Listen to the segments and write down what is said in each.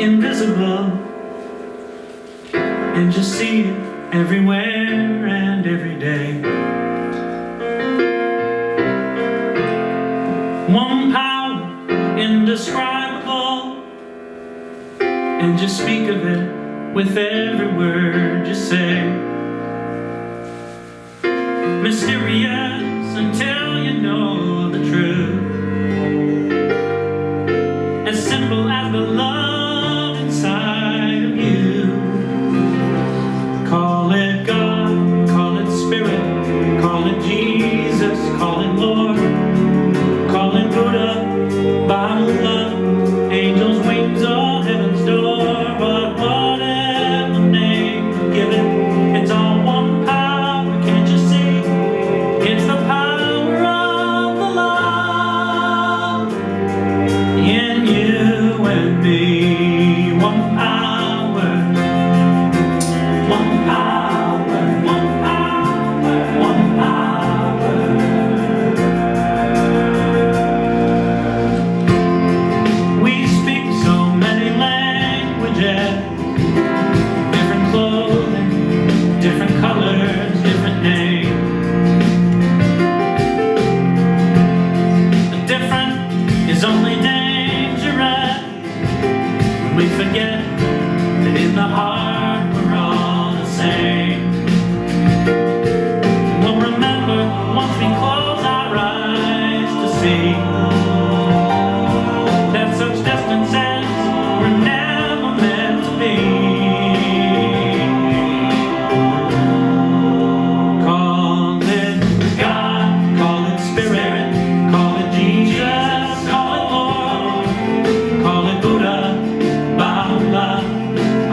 invisible, and just see it everywhere and every day. One power indescribable, and just speak of it with every word you say. Mysterious until you know the truth, as simple as the love inside of you. Call it God, call it Spirit, call it Jesus, call it Lord, call it Buddha, Bible, love, angels' wings, or heaven's door. But whatever name you give it, it's all one power, can't you see? It's the power of the love in you and me. One power, one power, one power, one power. We speak so many languages, different clothing, different colors, different names. The different is only dangerous when we forget that in the heart we're all the same. We'll remember once we close our eyes to see that such distances were never meant to be. Call it God, call it Spirit, call it Jesus, call it Lord, call it Buddha, Baha'u'llah,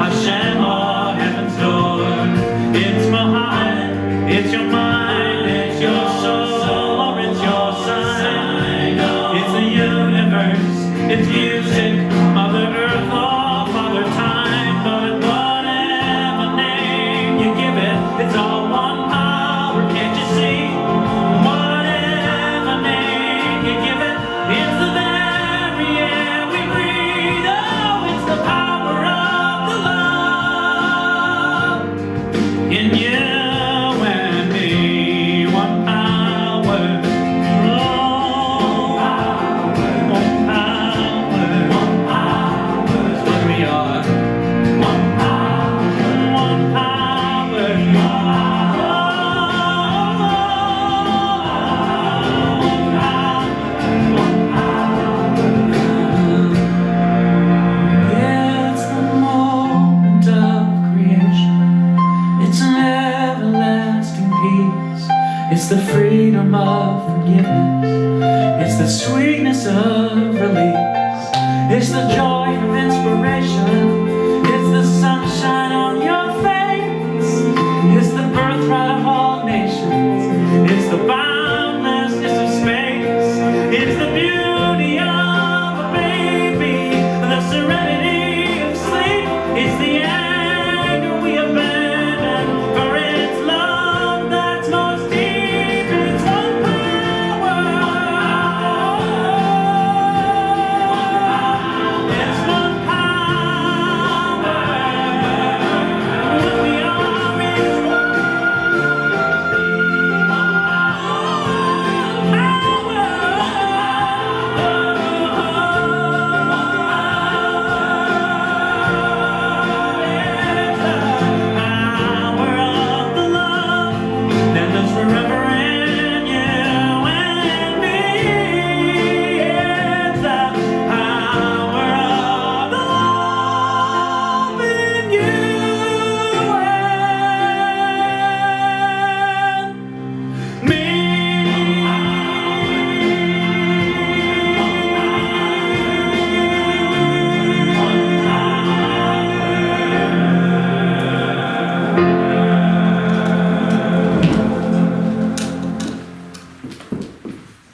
Hashem, or heaven's door. It's Muhammad, it's your mind, it's your soul, or it's your sign. It's the universe, it's music, Mother Earth, or Father Time. But whatever name you give it, it's all one power, can't you see? Whatever name you give it, it's the very air we breathe. Oh, it's the power of the love in you and me. One power, oh, one power, one power is what we are. One power, one power, one It's the moment of creation. It's an everlasting peace. It's the freedom of forgiveness. It's the sweetness of release. It's the joy of inspiration. It's the sunshine on your face. It's the birthright of all nations. It's the boundlessness of space. It's the beauty of a baby, the serenity of sleep. It's the anger we abandon, for it's love that's most deep. It's one power. It's one power. What we are is one power of the love that lives forever in you and me. It's the power of the love in you and me.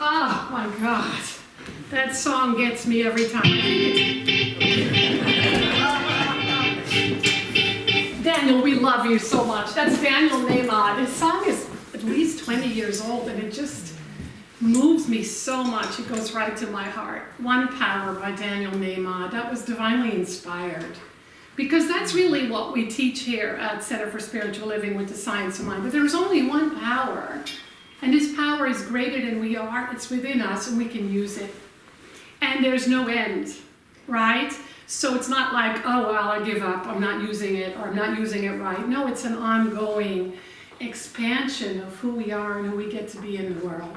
Oh my God, that song gets me every time. I think it's Daniel, we love you so much. That's Daniel Nahmod. His song is at least 20 years old, and it just moves me so much. It goes right to my heart. One Power by Daniel Neyman. That was divinely inspired. Because that's really what we teach here at Center for Spiritual Living with the Science of Mind. But there's only one power. And this power is greater than we are. It's within us and we can use it. And there's no end, right? So it's not like, oh, well, I give up. I'm not using it or I'm not using it right. No, it's an ongoing expansion of who we are and who we get to be in the world.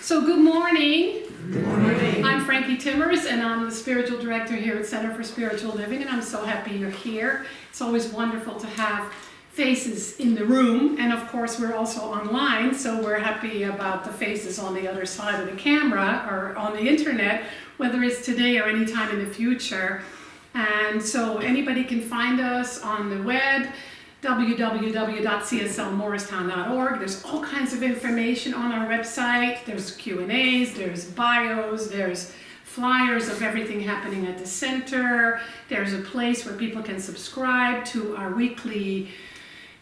So good morning. Good morning. I'm Frankie Timmers, and I'm the spiritual director here at Center for Spiritual Living, and I'm so happy you're here. It's always wonderful to have faces in the room, and of course we're also online, so we're happy about the faces on the other side of the camera or on the internet, whether it's today or any time in the future. And so anybody can find us on the web, www.cslmorristown.org. There's all kinds of information on our website. There's Q&As, there's bios, there's flyers of everything happening at the center. There's a place where people can subscribe to our weekly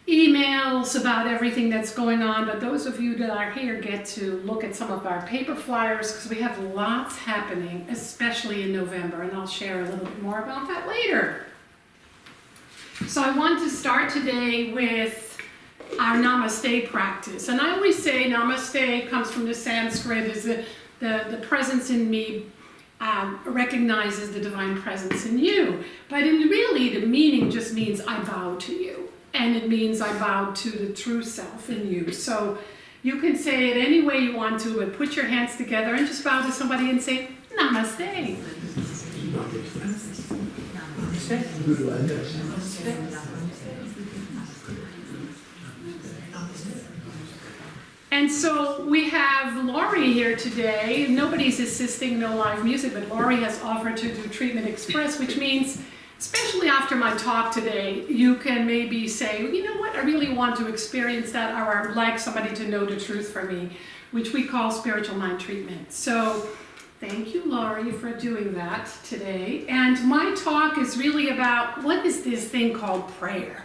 emails about everything that's going on. But those of you that are here get to look at some of our paper flyers because we have lots happening, especially in November, and I'll share a little bit more about that later. So I want to start today with our Namaste practice. And I always say Namaste comes from the Sanskrit, is the presence in me recognizes the divine presence in you. But really the meaning just means I bow to you. And it means I bow to the true self in you. So you can say it any way you want to, but put your hands together and just bow to somebody and say Namaste. And so we have Laurie here today. Nobody's assisting, no live music, but Laurie has offered to do Treatment Express, which means, especially after my talk today, you can maybe say, you know what, I really want to experience that, or I'd like somebody to know the truth for me, which we call spiritual mind treatment. So thank you, Laurie, for doing that today. And my talk is really about what is this thing called prayer?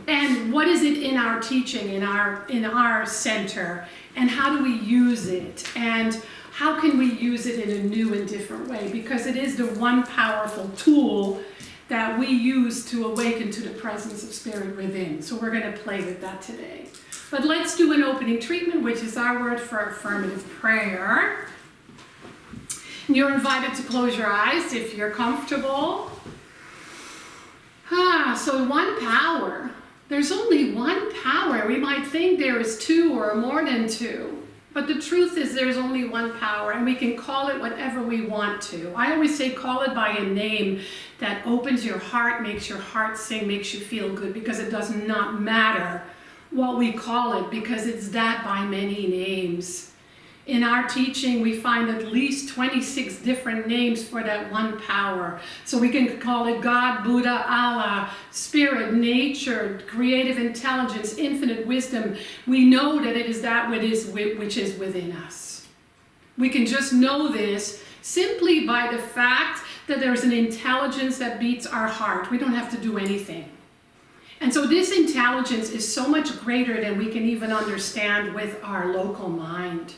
And what is it in our teaching, in our center? And how do we use it? And how can we use it in a new and different way? Because it is the one powerful tool that we use to awaken to the presence of spirit within. So we're going to play with that today. But let's do an opening treatment, which is our word for affirmative prayer. You're invited to close your eyes if you're comfortable. So one power. There's only one power. We might think there is two or more than two. But the truth is there's only one power, and we can call it whatever we want to. I always say call it by a name that opens your heart, makes your heart sing, makes you feel good, because it does not matter what we call it, because it's that by many names. In our teaching, we find at least 26 different names for that one power. So we can call it God, Buddha, Allah, Spirit, Nature, Creative Intelligence, Infinite Wisdom. We know that it is that which is within us. We can just know this simply by the fact that there's an intelligence that beats our heart. We don't have to do anything. And so this intelligence is so much greater than we can even understand with our local mind.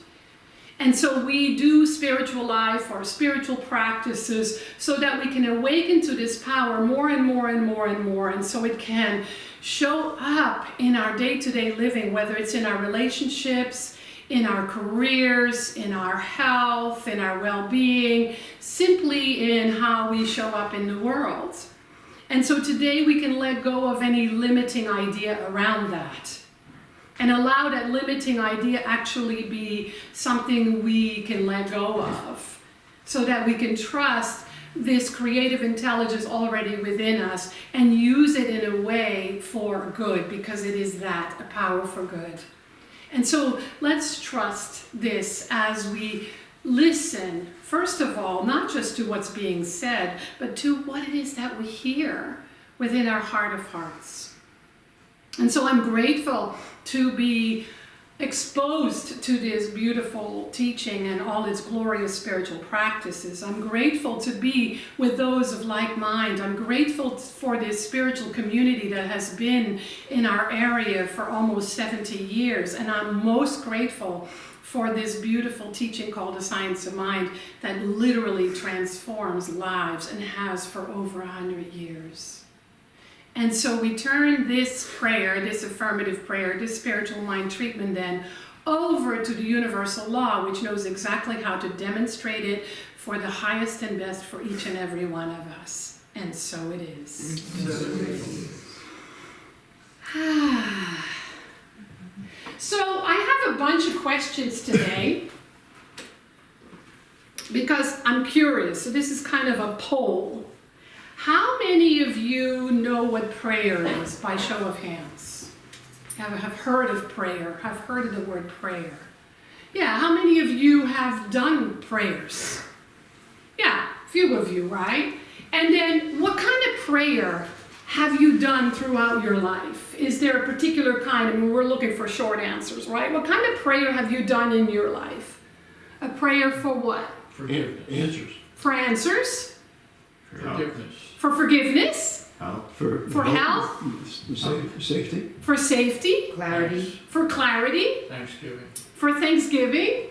And so we do spiritual life or spiritual practices so that we can awaken to this power more and more and more and more. And so it can show up in our day-to-day living, whether it's in our relationships, in our careers, in our health, in our well-being, simply in how we show up in the world. And so today we can let go of any limiting idea around that, and allow that limiting idea actually be something we can let go of, so that we can trust this creative intelligence already within us and use it in a way for good, because it is that, a power for good. And so let's trust this as we listen, first of all, not just to what's being said, but to what it is that we hear within our heart of hearts. And so I'm grateful to be exposed to this beautiful teaching and all its glorious spiritual practices. I'm grateful to be with those of like mind. I'm grateful for this spiritual community that has been in our area for almost 70 years. And I'm most grateful for this beautiful teaching called The Science of Mind that literally transforms lives and has for over 100 years. And so we turn this prayer, this affirmative prayer, this spiritual mind treatment then over to the universal law, which knows exactly how to demonstrate it for the highest and best for each and every one of us. And so it is. So I have a bunch of questions today because I'm curious. So this is kind of a poll. How many of you know what prayer is by show of hands? Have heard of prayer, have heard of the word prayer? Yeah, how many of you have done prayers? Yeah, a few of you, right? And then what kind of prayer have you done throughout your life? Is there a particular kind? I mean, we're looking for short answers, right? What kind of prayer have you done in your life? A prayer for what? Forgiveness. Answers. For answers? Forgiveness. For forgiveness? Health. For health? Safety. For safety? Clarity. For clarity? Thanksgiving. For Thanksgiving?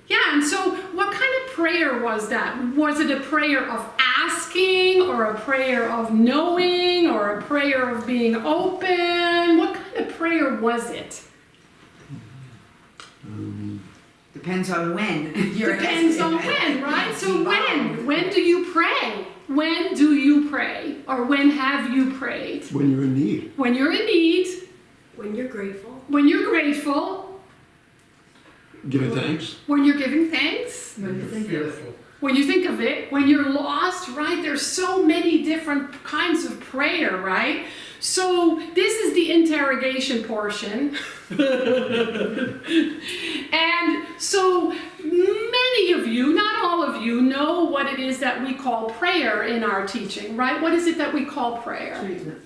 Yeah, and so what kind of prayer was that? Was it a prayer of asking, or a prayer of knowing, or a prayer of being open? What kind of prayer was it? Depends on when. Depends on when, right? So when do you pray? When do you pray? Or when have you prayed? When you're in need. When you're in need. When you're grateful. When you're grateful. Giving thanks. When you're giving thanks. When you think of it. When you think of it. When you're lost, right? There's so many different kinds of prayer, right? So this is the interrogation portion. And so many of you, not all of you, know what it is that we call prayer in our teaching, right? What is it that we call prayer? Treatment.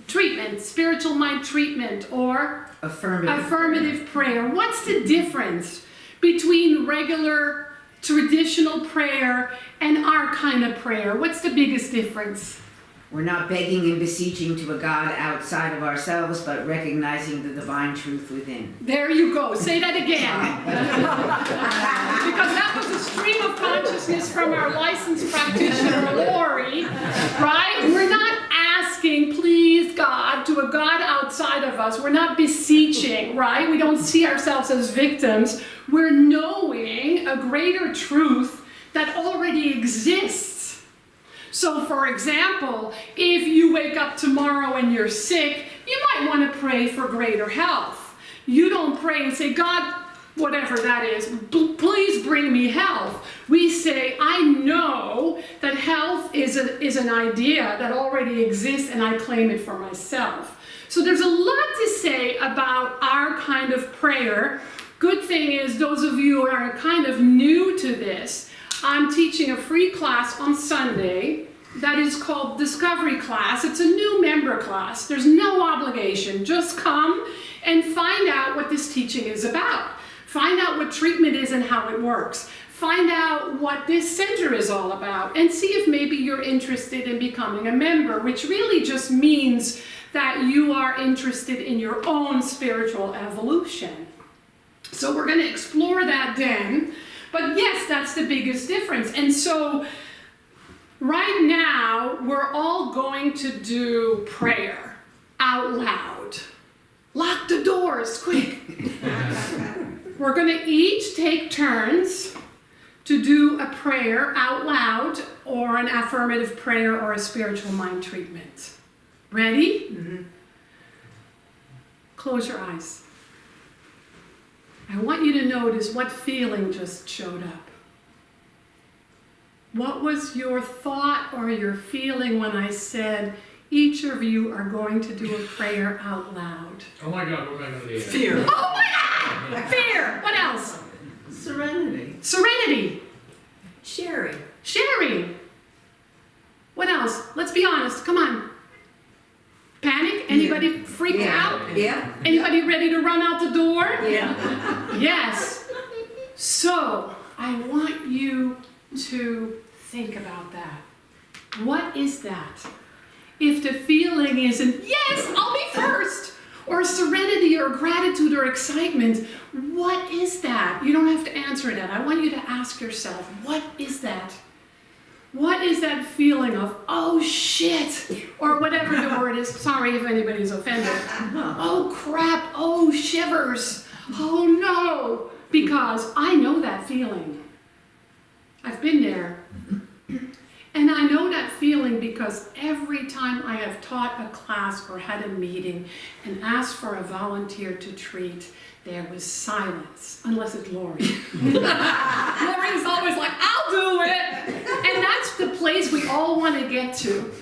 Treatment, spiritual mind treatment, or affirmative prayer. What's the difference between regular traditional prayer and our kind of prayer? What's the biggest difference? We're not begging and beseeching to a God outside of ourselves, but recognizing the divine truth within. There you go. Say that again. Because that was a stream of consciousness from our licensed practitioner, Lori, right? We're not asking, please, God, to a God outside of us. We're not beseeching, right? We don't see ourselves as victims. We're knowing a greater truth that already exists. So, for example, if you wake up tomorrow and you're sick, you might want to pray for greater health. You don't pray and say, God, whatever that is, please bring me health. We say, I know that health is an idea that already exists and I claim it for myself. So there's a lot to say about our kind of prayer. Good thing is, those of you who are kind of new to this, I'm teaching a free class on Sunday that is called Discovery Class. It's a new member class. There's no obligation. Just come and find out what this teaching is about. Find out what treatment is and how it works. Find out what this center is all about, and see if maybe you're interested in becoming a member, which really just means that you are interested in your own spiritual evolution. So we're going to explore that then. But yes, that's the biggest difference. And so right now, we're all going to do prayer out loud. Lock the doors, quick. We're going to each take turns to do a prayer out loud, or an affirmative prayer, or a spiritual mind treatment. Ready? Mm-hmm. Close your eyes. I want you to notice what feeling just showed up. What was your thought or your feeling when I said each of you are going to do a prayer out loud? Oh my God, what am I going to do? Fear. Oh my God! Fear! What else? Serenity. Serenity. Sharing. Sharing. What else? Let's be honest. Come on. Panic? Anybody freaked out? Yeah. Anybody ready to run out the door? Yeah. Yes. So, I want you to think about that. What is that? If the feeling isn't, yes, I'll be first, or serenity or gratitude or excitement. What is that? You don't have to answer that. I want you to ask yourself, what is that? What is that feeling of, oh shit, or whatever the word is? Sorry if anybody's offended. Oh crap, oh shivers, oh no, because I know that feeling. I've been there. And I know that feeling because every time I have taught a class or had a meeting and asked for a volunteer to treat, there was silence, unless it's Lori. Lori's always like, I'll do it. And that's the place we all want to get to.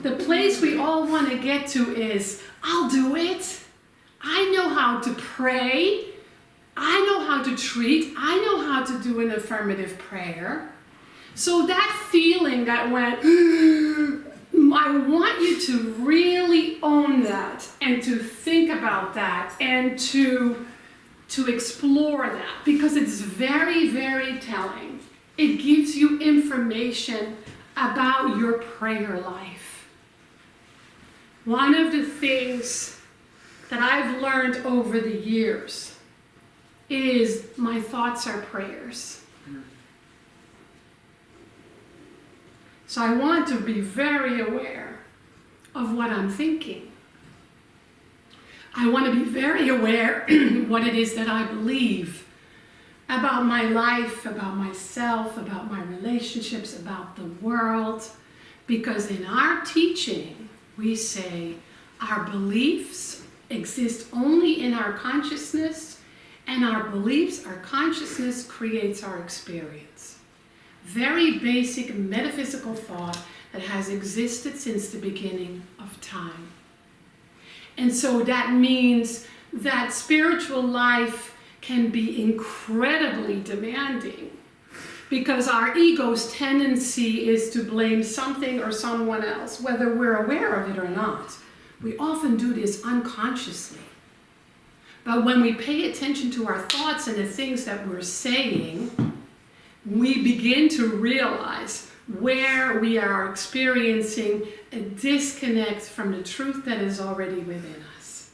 The place we all want to get to is, I'll do it. I know how to pray. I know how to treat. I know how to do an affirmative prayer. So that feeling that went, I want you to really own that and to think about that and to explore that, because it's very, very telling. It gives you information about your prayer life. One of the things that I've learned over the years is my thoughts are prayers. So I want to be very aware of what I'm thinking. I want to be very aware what it is that I believe about my life, about myself, about my relationships, about the world. Because in our teaching, we say our beliefs exist only in our consciousness, and our beliefs, our consciousness creates our experience. Very basic metaphysical thought that has existed since the beginning of time. And so that means that spiritual life can be incredibly demanding, because our ego's tendency is to blame something or someone else, whether we're aware of it or not. We often do this unconsciously. But when we pay attention to our thoughts and the things that we're saying, we begin to realize where we are experiencing a disconnect from the truth that is already within us.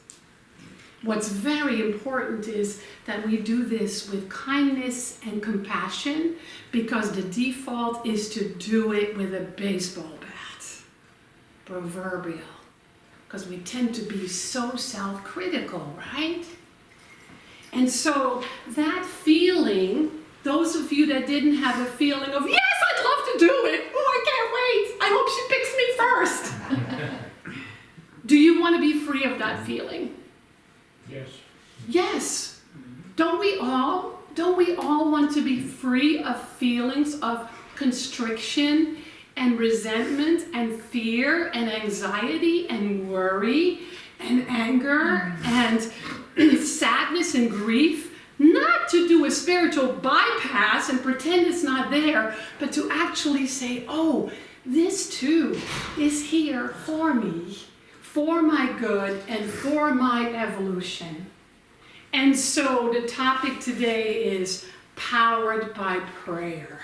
What's very important is that we do this with kindness and compassion, because the default is to do it with a baseball bat, proverbial, because we tend to be so self-critical, right? And so that feeling, those of you that didn't have a feeling of, yes, I'd love to do it. Oh, I can't wait. I hope she picks me first. Do you want to be free of that feeling? Yes. Yes. Don't we all? Don't we all want to be free of feelings of constriction and resentment and fear and anxiety and worry and anger and sadness and grief? Not to do a spiritual bypass and pretend it's not there, but to actually say, oh, this too is here for me, for my good and for my evolution. And so the topic today is powered by prayer.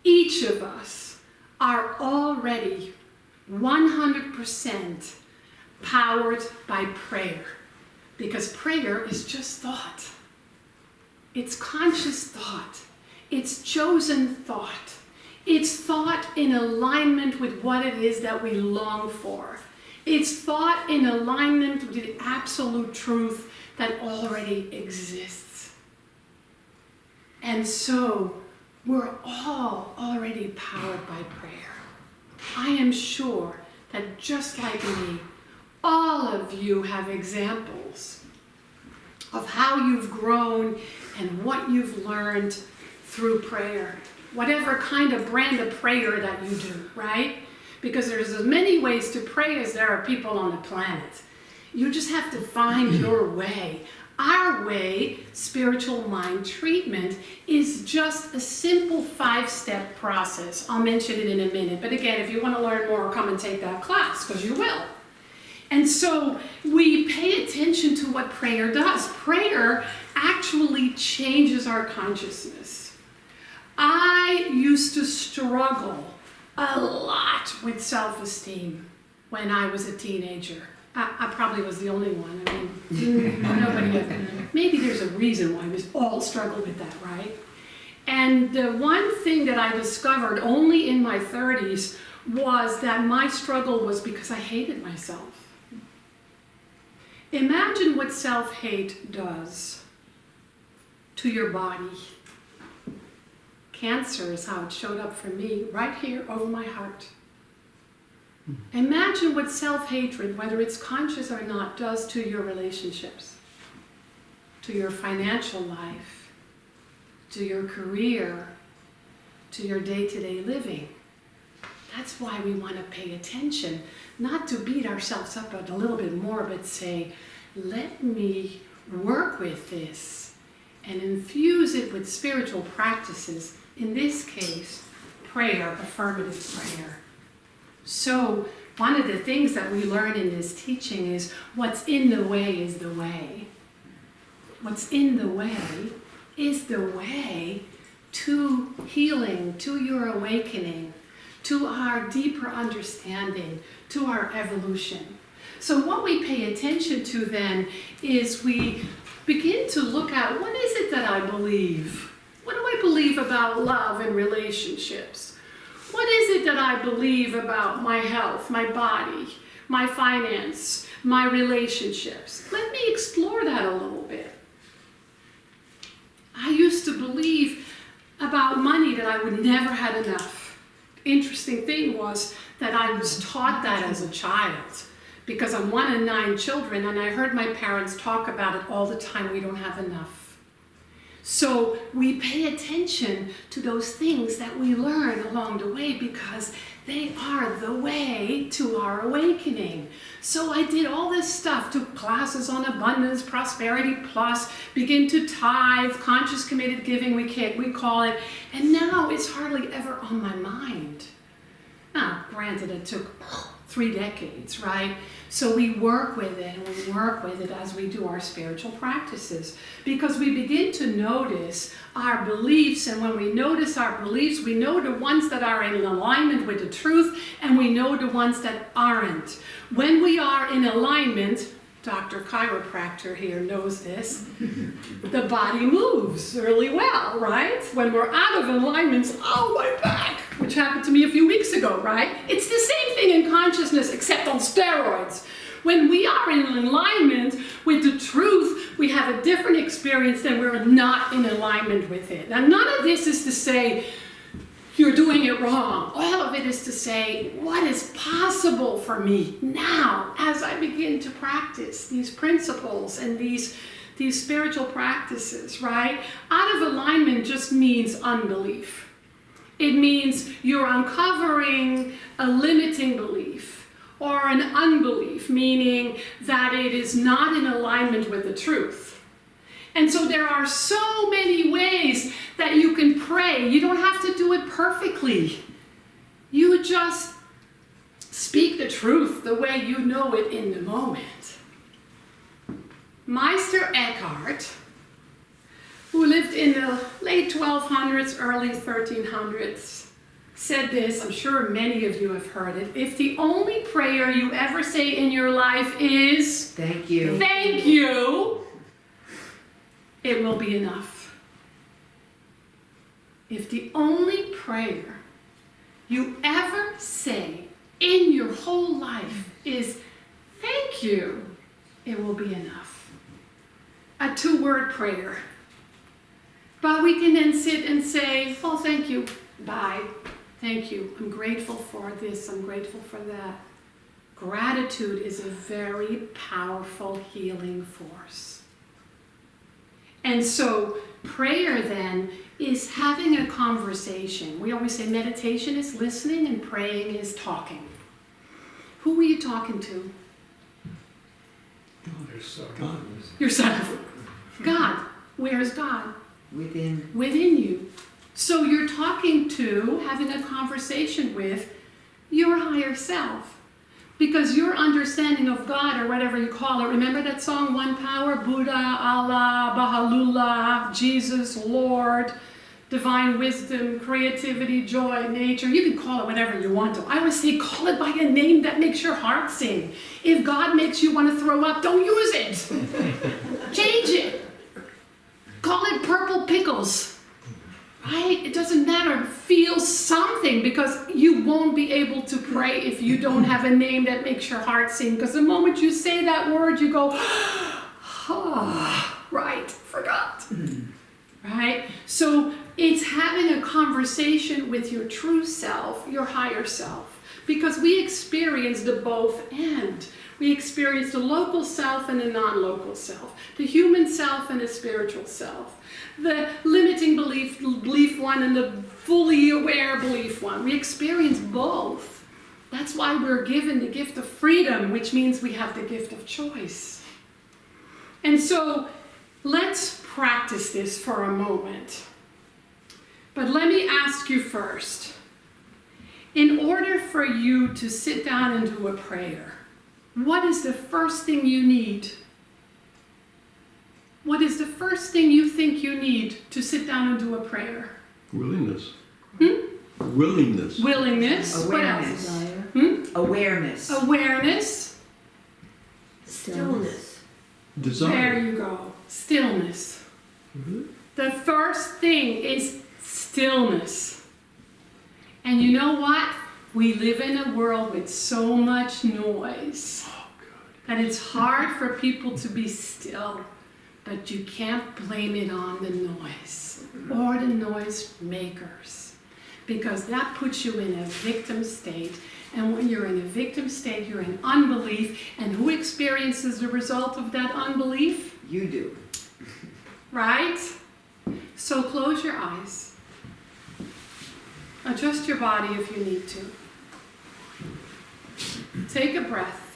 Each of us are already 100% powered by prayer. Because prayer is just thought. It's conscious thought. It's chosen thought. It's thought in alignment with what it is that we long for. It's thought in alignment with the absolute truth that already exists. And so we're all already powered by prayer. I am sure that just like me, all of you have examples of how you've grown and what you've learned through prayer. Whatever kind of brand of prayer that you do, right? Because there's as many ways to pray as there are people on the planet. You just have to find your way. Our way, spiritual mind treatment, is just a simple 5-step process. I'll mention it in a minute. But again, if you want to learn more, come and take that class, because you will. And so we pay attention to what prayer does. Prayer actually changes our consciousness. I used to struggle a lot with self-esteem when I was a teenager. I probably was the only one. I mean, nobody ever. Maybe there's a reason why we all struggle with that, right? And the one thing that I discovered only in my 30s was that my struggle was because I hated myself. Imagine what self-hate does to your body. Cancer is how it showed up for me, right here over my heart. Imagine what self-hatred, whether it's conscious or not, does to your relationships, to your financial life, to your career, to your day-to-day living. That's why we want to pay attention, not to beat ourselves up a little bit more, but say, let me work with this and infuse it with spiritual practices. In this case, prayer, affirmative prayer. So one of the things that we learn in this teaching is what's in the way is the way. What's in the way is the way to healing, to your awakening, to our deeper understanding, to our evolution. So what we pay attention to then is we begin to look at what is it that I believe? What do I believe about love and relationships? What is it that I believe about my health, my body, my finance, my relationships? Let me explore that a little bit. I used to believe about money that I would never have enough. Interesting thing was that I was taught that as a child because I'm one of 9 children and I heard my parents talk about it all the time. We don't have enough. So we pay attention to those things that we learn along the way because they are the way to our awakening. So I did all this stuff, took classes on abundance, prosperity plus, begin to tithe, conscious committed giving, we call it, and now it's hardly ever on my mind. Now, granted, it took 3 decades, right? So we work with it, and we work with it as we do our spiritual practices. Because we begin to notice our beliefs, and when we notice our beliefs, we know the ones that are in alignment with the truth, and we know the ones that aren't. When we are in alignment, Dr. Chiropractor here knows this, the body moves really well, right? When we're out of alignment, oh, my back, which happened to me a few weeks ago, right? It's the same thing in consciousness, except on steroids. When we are in alignment with the truth, we have a different experience than we're not in alignment with it. Now, none of this is to say, you're doing it wrong. All of it is to say, what is possible for me now as I begin to practice these principles and these spiritual practices, right? Out of alignment just means unbelief. It means you're uncovering a limiting belief or an unbelief, meaning that it is not in alignment with the truth. And so there are so many ways that you can pray. You don't have to do it perfectly. You just speak the truth the way you know it in the moment. Meister Eckhart, who lived in the late 1200s, early 1300s, said this. I'm sure many of you have heard it. If the only prayer you ever say in your life is, Thank you. Thank you, it will be enough. If the only prayer you ever say in your whole life is thank you, it will be enough. A 2-word prayer. But we can then sit and say, oh, thank you, bye, thank you, I'm grateful for this, I'm grateful for that. Gratitude is a very powerful healing force. And so prayer then is having a conversation. We always say meditation is listening and praying is talking. Who are you talking to? God. Yourself. God. Where is God? Within. Within you. So you're talking to, having a conversation with your higher self. Because your understanding of God, or whatever you call it, remember that song, One Power, Buddha, Allah, Baha'u'llah, Jesus, Lord, divine wisdom, creativity, joy, nature. You can call it whatever you want to. I always say call it by a name that makes your heart sing. If God makes you want to throw up, don't use it. Change it. Call it purple pickles. Right? It doesn't matter. Feel something, because you won't be able to pray if you don't have a name that makes your heart sing. Because the moment you say that word, you go, right, forgot. Right? So it's having a conversation with your true self, your higher self. Because we experience the both and. We experience the local self and the non-local self. The human self and the spiritual self. The limiting belief one and the fully aware belief one. We experience both. That's why we're given the gift of freedom, which means we have the gift of choice. And so let's practice this for a moment. But let me ask you first. In order for you to sit down and do a prayer, what is the first thing you need? What is the first thing you think you need to sit down and do a prayer? Willingness. Willingness. Willingness. What else? Awareness. Awareness. Awareness. Stillness. Desire. There you go. Stillness. The first thing is stillness. And you know what? We live in a world with so much noise that it's hard for people to be still. But you can't blame it on the noise or the noise makers, because that puts you in a victim state. And when you're in a victim state, you're in unbelief. And who experiences the result of that unbelief? You do. Right? So close your eyes. Adjust your body if you need to. Take a breath.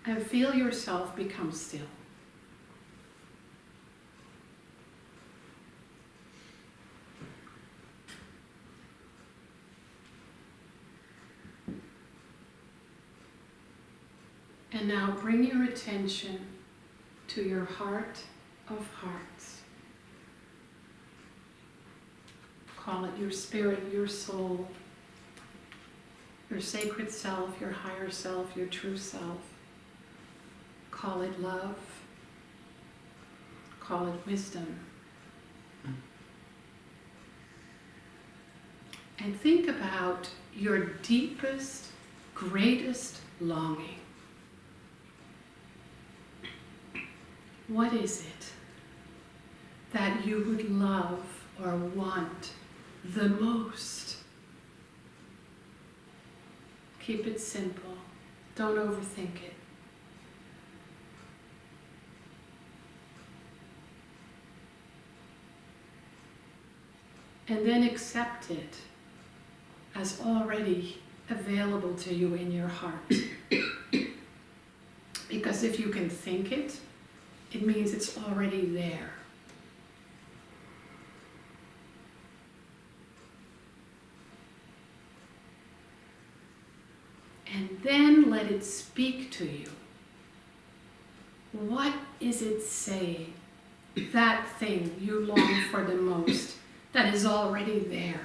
And feel yourself become still. And now bring your attention to your heart of hearts. Call it your spirit, your soul, your sacred self, your higher self, your true self. Call it love. Call it wisdom. And think about your deepest, greatest longing. What is it that you would love or want the most? Keep it simple. Don't overthink it. And then accept it as already available to you in your heart. Because if you can think it, it means it's already there. And then let it speak to you. What is it saying? That thing you long for the most, that is already there.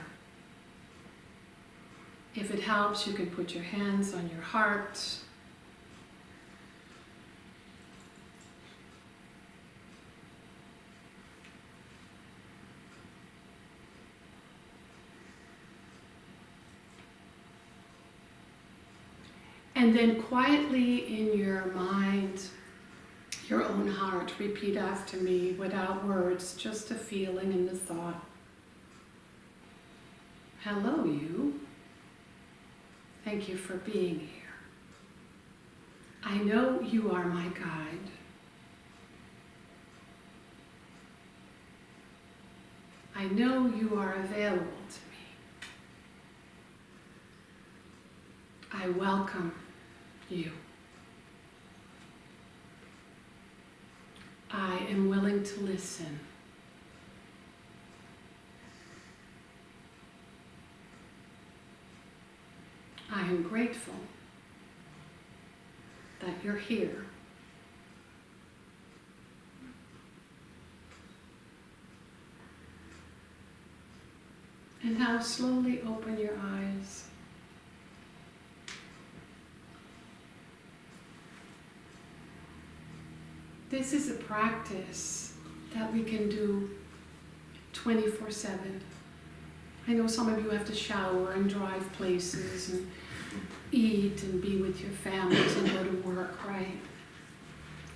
If it helps, you can put your hands on your heart. And then quietly in your mind, your own heart, repeat after me without words, just a feeling and the thought. Hello, you. Thank you for being here. I know you are my guide. I know you are available to me. I welcome you. I am willing to listen. I am grateful that you're here. And now slowly open your eyes. This is a practice that we can do 24/7. I know some of you have to shower and drive places and eat and be with your families and go to work, right?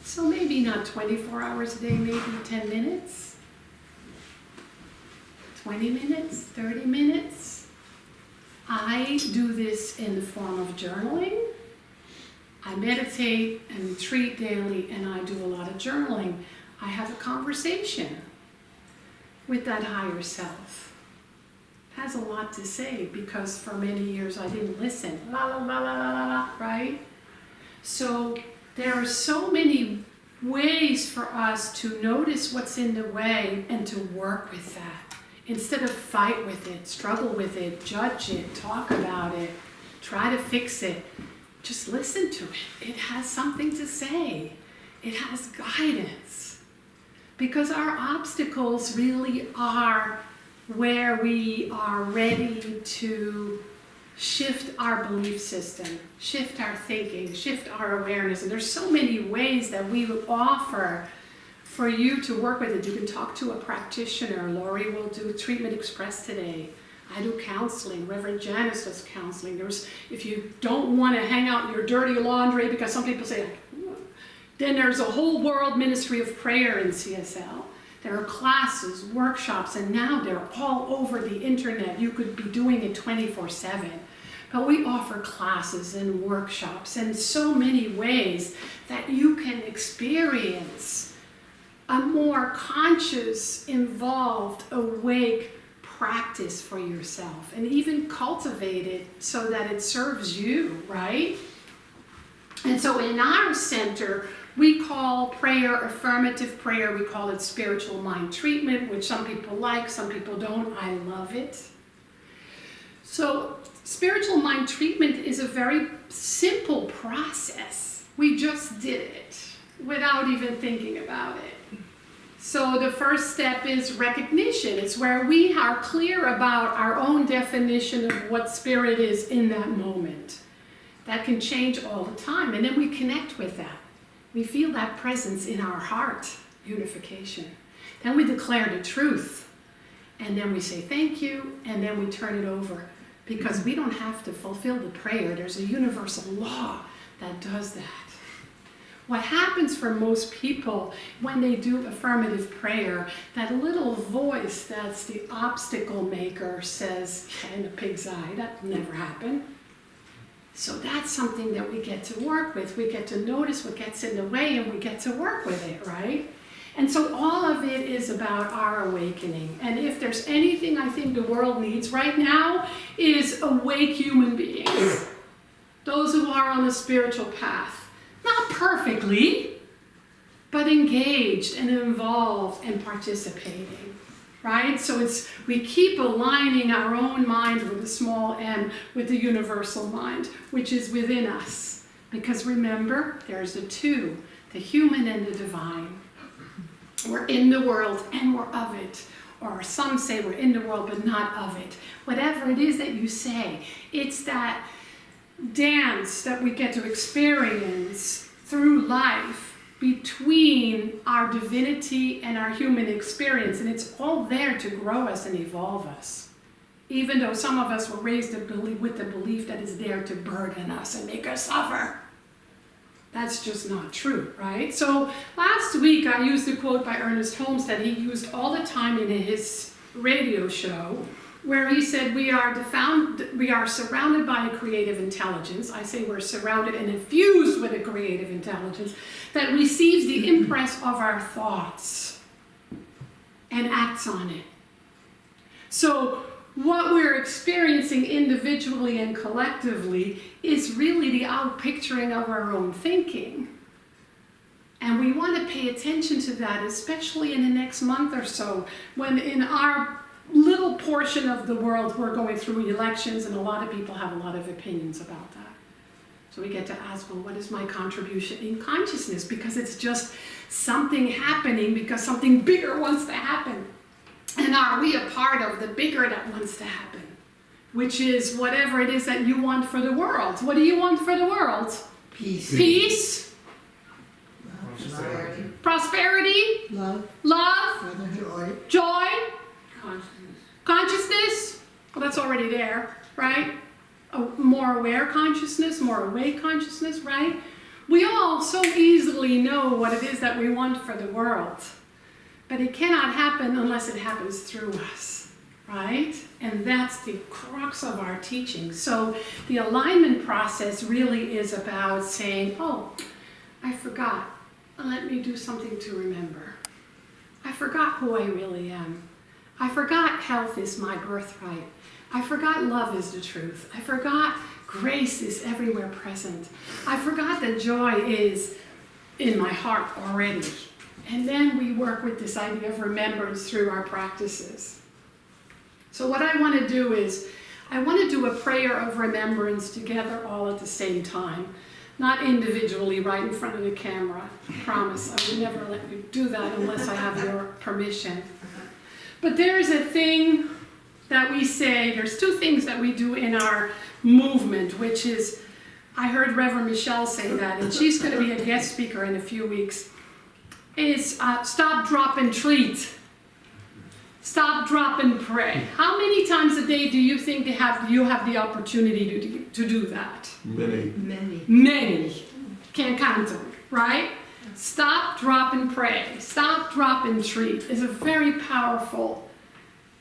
So maybe not 24 hours a day, maybe 10 minutes, 20 minutes, 30 minutes. I do this in the form of journaling. I meditate and retreat daily, and I do a lot of journaling. I have a conversation with that higher self. It has a lot to say because for many years I didn't listen. La la la la la la, right? So there are so many ways for us to notice what's in the way and to work with that. Instead of fight with it, struggle with it, judge it, talk about it, try to fix it. Just listen to it. It has something to say. It has guidance. Because our obstacles really are where we are ready to shift our belief system, shift our thinking, shift our awareness. And there's so many ways that we would offer for you to work with it. You can talk to a practitioner. Lori will do Treatment Express today. I do counseling. Reverend Janice does counseling. If you don't want to hang out in your dirty laundry, because some people say, then there's a whole world ministry of prayer in CSL. There are classes, workshops, and now they're all over the internet. You could be doing it 24/7. But we offer classes and workshops in so many ways that you can experience a more conscious, involved, awake practice for yourself and even cultivate it so that it serves you, right? And so in our center, we call prayer affirmative prayer. We call it spiritual mind treatment, which some people like, some people don't. I love it. So spiritual mind treatment is a very simple process. We just did it without even thinking about it. So the first step is recognition. It's where we are clear about our own definition of what spirit is in that moment. That can change all the time. And then we connect with that. We feel that presence in our heart, unification. Then we declare the truth. And then we say thank you, and then we turn it over. Because we don't have to fulfill the prayer. There's a universal law that does that. What happens for most people when they do affirmative prayer, that little voice that's the obstacle maker says, in a pig's eye, that will never happen. So that's something that we get to work with. We get to notice what gets in the way and we get to work with it, right? And so all of it is about our awakening. And if there's anything I think the world needs right now is awake human beings. Those who are on the spiritual path. Not perfectly, but engaged and involved and participating, right? So we keep aligning our own mind with a small m with the universal mind, which is within us. Because remember, there's the two, the human and the divine. We're in the world and we're of it. Or some say we're in the world but not of it. Whatever it is that you say, it's that dance that we get to experience through life between our divinity and our human experience, and it's all there to grow us and evolve us, even though some of us were raised with the belief that it's there to burden us and make us suffer. That's just not true, right? So last week I used a quote by Ernest Holmes that he used all the time in his radio show, where he said, we are surrounded by a creative intelligence. I say we're surrounded and infused with a creative intelligence that receives the impress of our thoughts and acts on it. So what we're experiencing individually and collectively is really the outpicturing of our own thinking. And we want to pay attention to that, especially in the next month or so, when in our little portion of the world we're going through elections, and a lot of people have a lot of opinions about that. So we get to ask, well, what is my contribution in consciousness? Because it's just something happening because something bigger wants to happen. And are we a part of the bigger that wants to happen? Which is whatever it is that you want for the world. What do you want for the world? Peace. Peace, Prosperity. prosperity, Love, love, Joy. joy, Consciousness. consciousness. Well, that's already there, right? A more aware consciousness, more awake consciousness, right? We all so easily know what it is that we want for the world. But it cannot happen unless it happens through us, right? And that's the crux of our teaching. So the alignment process really is about saying, oh, I forgot. Let me do something to remember. I forgot who I really am. I forgot health is my birthright. I forgot love is the truth. I forgot grace is everywhere present. I forgot that joy is in my heart already. And then we work with this idea of remembrance through our practices. So what I want to do is, I want to do a prayer of remembrance together all at the same time. Not individually right in front of the camera. I promise I would never let you do that unless I have your permission. But there is a thing that we say, there's two things that we do in our movement, which is, I heard Reverend Michelle say that, and she's going to be a guest speaker in a few weeks, is stop, drop, and treat. Stop, drop, and pray. How many times a day do you think you have the opportunity to do that? Many. Many. Many. Can't count them, right? Stop, drop, and pray. Stop, drop, and treat is a very powerful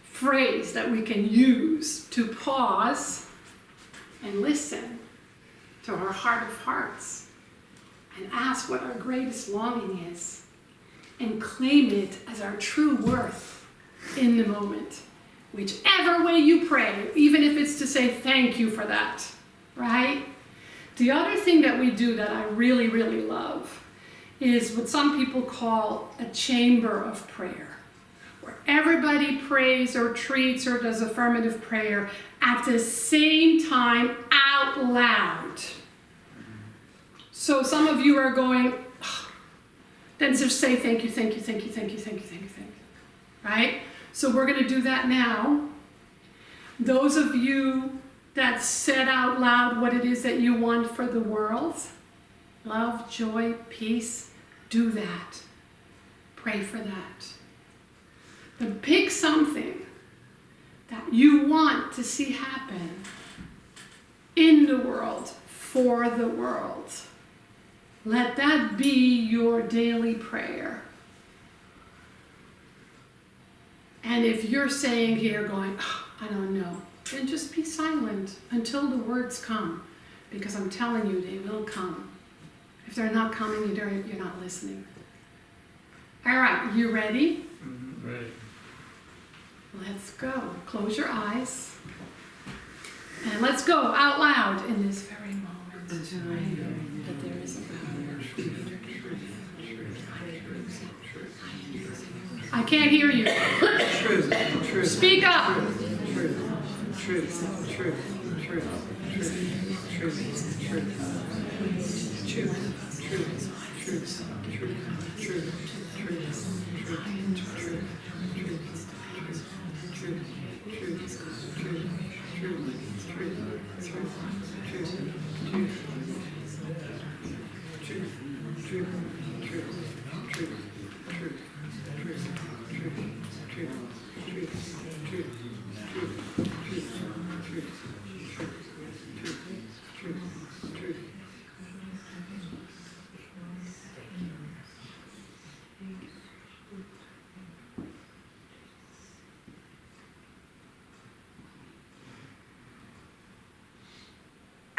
phrase that we can use to pause and listen to our heart of hearts and ask what our greatest longing is and claim it as our true worth in the moment. Whichever way you pray, even if it's to say thank you for that, right? The other thing that we do that I really, really love is what some people call a chamber of prayer, where everybody prays or treats or does affirmative prayer at the same time out loud. So some of you are going, oh, then just say thank you, thank you, thank you, thank you, thank you, thank you, thank you, right? So we're going to do that now. Those of you that said out loud what it is that you want for the world, love, joy, peace, do that. Pray for that. But pick something that you want to see happen in the world, for the world. Let that be your daily prayer. And if you're saying here going, oh, I don't know, then just be silent until the words come. Because I'm telling you, they will come. If they're not coming, you're not listening. All right, you ready? Right. Let's go. Close your eyes. And let's go out loud in this very moment. That there is a power. I can't hear you. Truth. Truth. Speak up. Truth. Truth. Truth. Truth. Truth. Truth. Truth. Truth. Truth. Truth.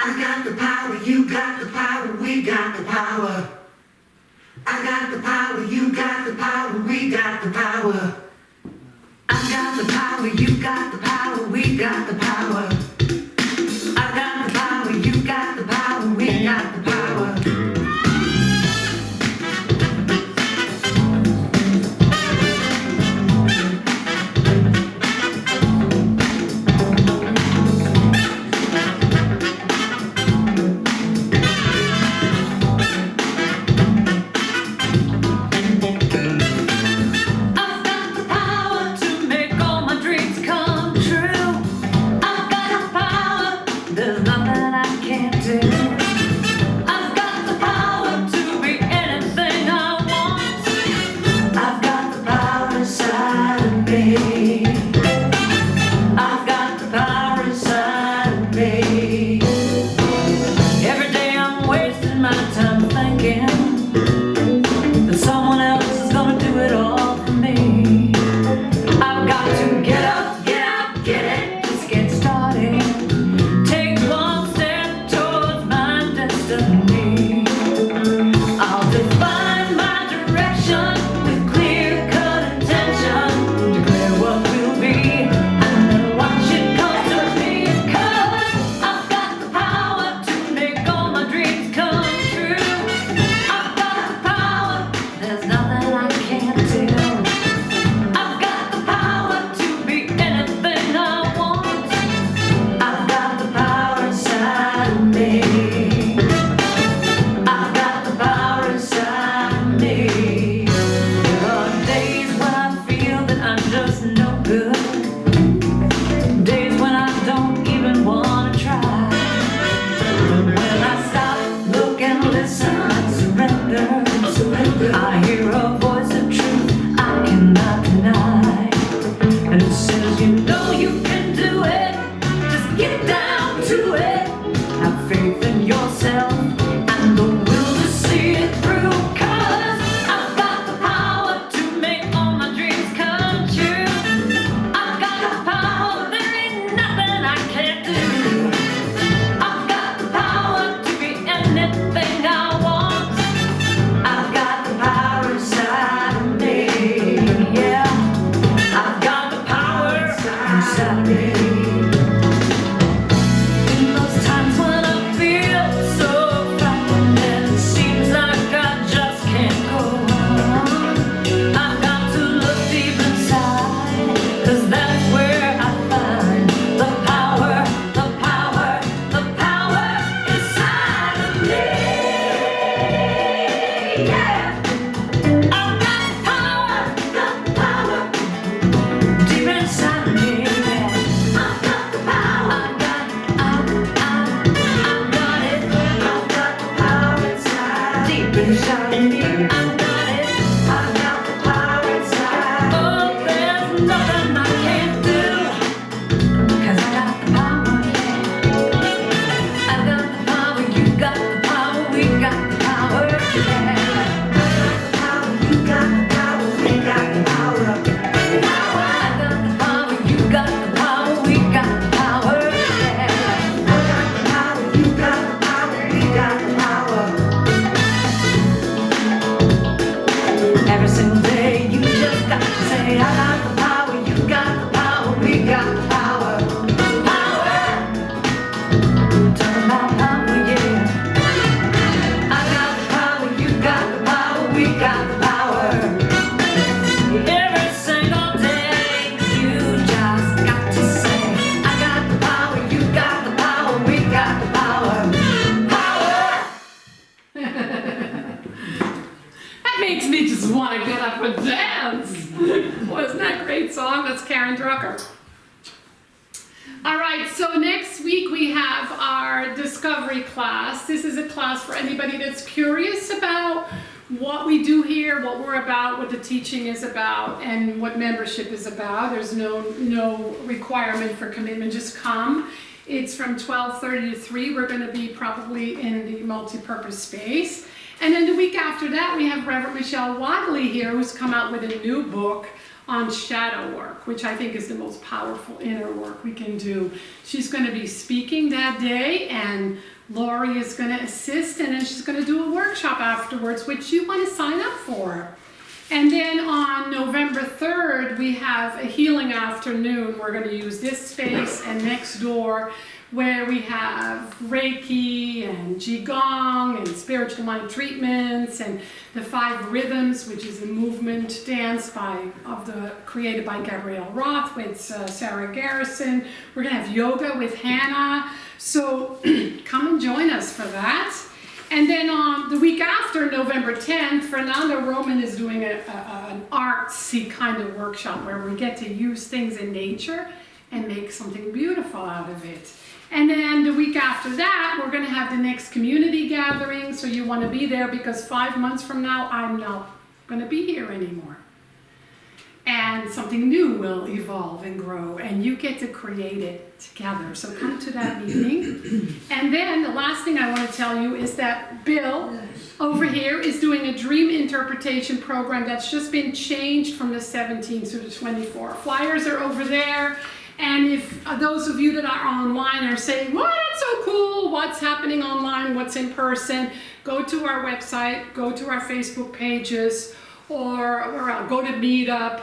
I got the power, you got the power, we got the power. I got the power, you got the power, we got the power. I got the power, you got the power, we got the power. I got the power, you got the power, we got the power. I've got the power to make Saturday. In those times when I feel so frightened and it seems like I just can't go on, I've got to look deep inside, 'cause that's where I find the power, the power, the power inside of me. Yeah. I've got the power deep inside of me. Yeah. I've got the power. I've got it. I've got the power inside. Deep inside of me. I've got it. I've got the power inside. Oh, there's nothing I can't do, 'cause I got the power. Yeah. I got the power. You got the power. We got the power. Yeah. You got the power, we got the power. I got the power, you got the power, we got the power. I got the power, you got the power, we got the power. Every single day you just got to say, I got the power, you got the power, we got the power. Power! Talk about power, yeah. I got the power, you got the power, we got the power. Every single day, you just got to say, I got the power, you got the power, we got the power. Power! That makes me just want to get up and dance. Wasn't that a great song? That's Karen Drucker. All right, so next week we have our discovery class. This is a class for anybody that's curious about what we do here, what we're about, what the teaching is about, and what membership is about. There's no requirement for commitment, just come. It's from 12:30 to 3. We're going to be probably in the multi-purpose space. And then the week after that, we have Reverend Michelle Wadley here, who's come out with a new book on shadow work, which I think is the most powerful inner work we can do. She's going to be speaking that day, and Lori is going to assist, and then she's going to do a workshop afterwards, which you want to sign up for. And then on November 3rd, we have a healing afternoon. We're going to use this space and next door, where we have Reiki and Qigong and spiritual mind treatments and the 5 rhythms, which is a movement dance created by Gabrielle Roth with Sarah Garrison. We're going to have yoga with Hannah. So come and join us for that. And then on the week after, November 10th, Fernando Roman is doing an artsy kind of workshop where we get to use things in nature and make something beautiful out of it. And then the week after that, we're going to have the next community gathering, so you want to be there, because 5 months from now, I'm not going to be here anymore. And something new will evolve and grow, and you get to create it together. So come to that meeting. And then the last thing I want to tell you is that Bill over here is doing a dream interpretation program that's just been changed from the 17th to the 24th. Flyers are over there. And if those of you that are online are saying, "What? That's so cool, what's happening online, what's in person," go to our website, go to our Facebook pages, or go to Meetup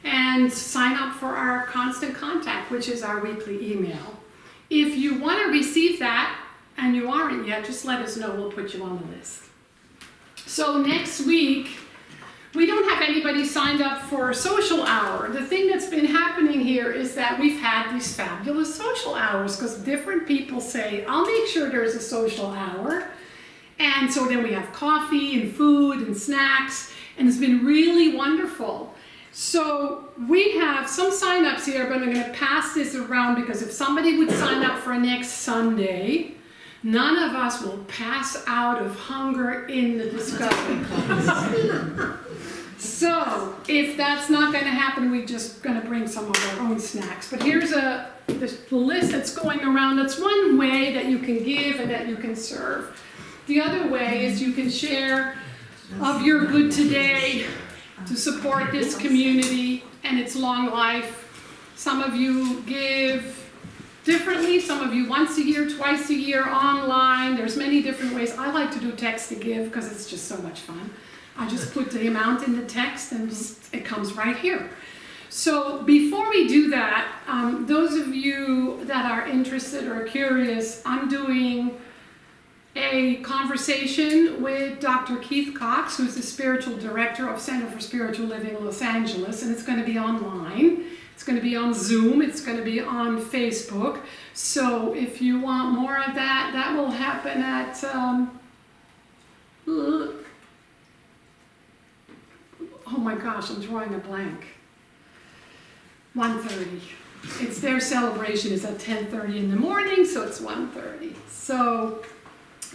and sign up for our constant contact, which is our weekly email. If you want to receive that and you aren't yet, just let us know, we'll put you on the list. So next week, we don't have anybody signed up for a social hour. The thing that's been happening here is that we've had these fabulous social hours, because different people say, "I'll make sure there's a social hour." And so then we have coffee and food and snacks, and it's been really wonderful. So we have some sign-ups here, but I'm going to pass this around, because if somebody would sign up for next Sunday, none of us will pass out of hunger in the discovery class. So if that's not going to happen, we're just going to bring some of our own snacks. But here's the list that's going around. That's one way that you can give and that you can serve. The other way is you can share of your good today to support this community and its long life. Some of you give differently, some of you once a year, twice a year, online. There's many different ways. I like to do text to give because it's just so much fun. I just put the amount in the text and it comes right here. So before we do that, those of you that are interested or curious, I'm doing a conversation with Dr. Keith Cox, who's the spiritual director of Center for Spiritual Living Los Angeles, and it's going to be online. It's going to be on Zoom. It's going to be on Facebook. So if you want more of that, that will happen at oh my gosh, I'm drawing a blank. 1:30. It's their celebration is at 10:30 in the morning, so it's 1:30. So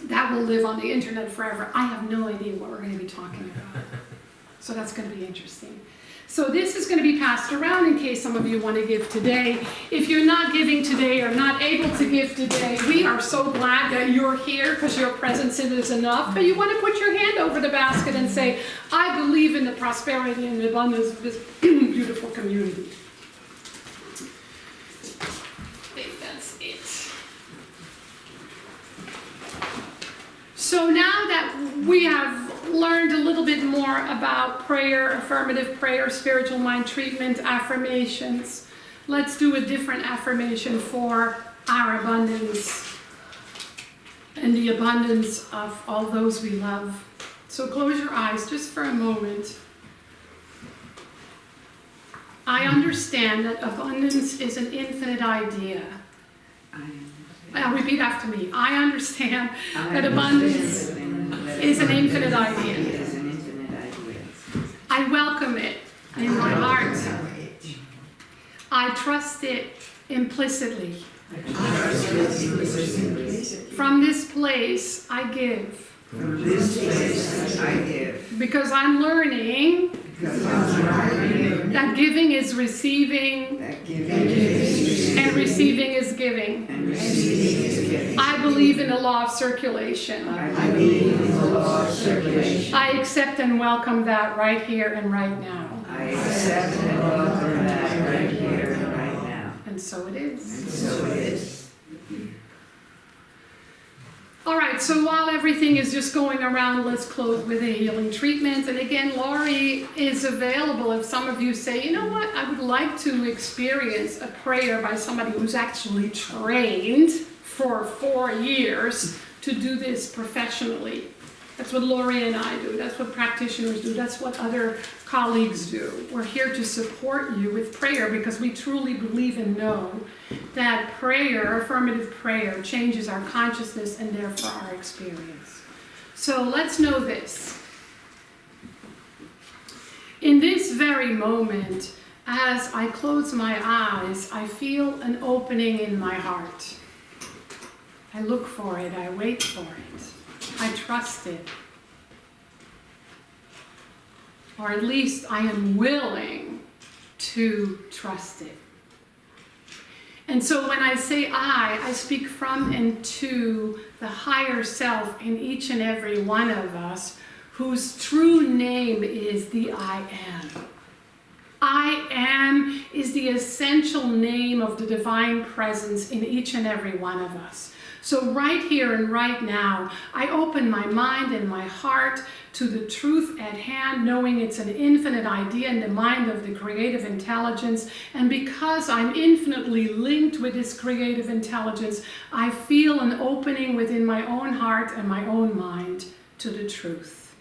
that will live on the internet forever. I have no idea what we're going to be talking about. So that's going to be interesting. So this is going to be passed around in case some of you want to give today. If you're not giving today or not able to give today, we are so glad that you're here because your presence in it is enough. But you want to put your hand over the basket and say, I believe in the prosperity and the abundance of this beautiful community. I think that's it. So now that we have learned a little bit more about prayer, affirmative prayer, spiritual mind treatment, affirmations, let's do a different affirmation for our abundance and the abundance of all those we love. So close your eyes just for a moment. I understand that abundance is an infinite idea. Repeat after me. I understand that abundance is an infinite idea. I welcome it in my heart. I trust it implicitly. From this place I give. Because I'm learning that giving is receiving and receiving is giving. I believe in the law of circulation. I accept and welcome that right here and right now. And so it is. All right, so while everything is just going around, let's close with a healing treatment. And again, Laurie is available if some of you say, you know what, I would like to experience a prayer by somebody who's actually trained for 4 years to do this professionally. That's what Laurie and I do. That's what practitioners do. That's what other colleagues do. We're here to support you with prayer because we truly believe and know that prayer, affirmative prayer, changes our consciousness and therefore our experience. So let's know this. In this very moment, as I close my eyes, I feel an opening in my heart. I look for it. I wait for it. I trust it. Or at least I am willing to trust it. And so when I say I speak from and to the higher self in each and every one of us, whose true name is the I am. I am is the essential name of the divine presence in each and every one of us. So right here and right now, I open my mind and my heart to the truth at hand, knowing it's an infinite idea in the mind of the creative intelligence. And because I'm infinitely linked with this creative intelligence, I feel an opening within my own heart and my own mind to the truth.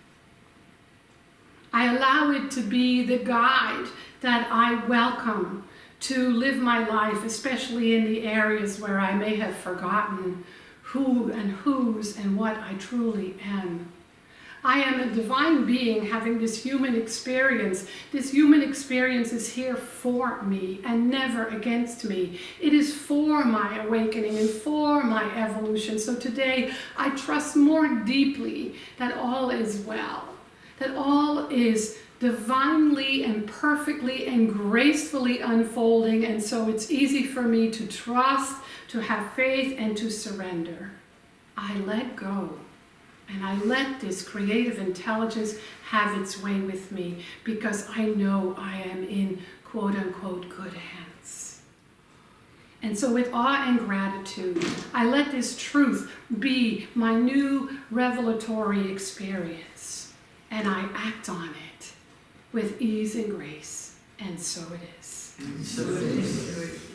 I allow it to be the guide that I welcome to live my life, especially in the areas where I may have forgotten who and whose and what I truly am. I am a divine being having this human experience. This human experience is here for me and never against me. It is for my awakening and for my evolution. So today I trust more deeply that all is well, that all is divinely and perfectly and gracefully unfolding, and so it's easy for me to trust, to have faith, and to surrender. I let go, and I let this creative intelligence have its way with me because I know I am in quote-unquote good hands. And so with awe and gratitude, I let this truth be my new revelatory experience, and I act on it with ease and grace. And so it is. So it is.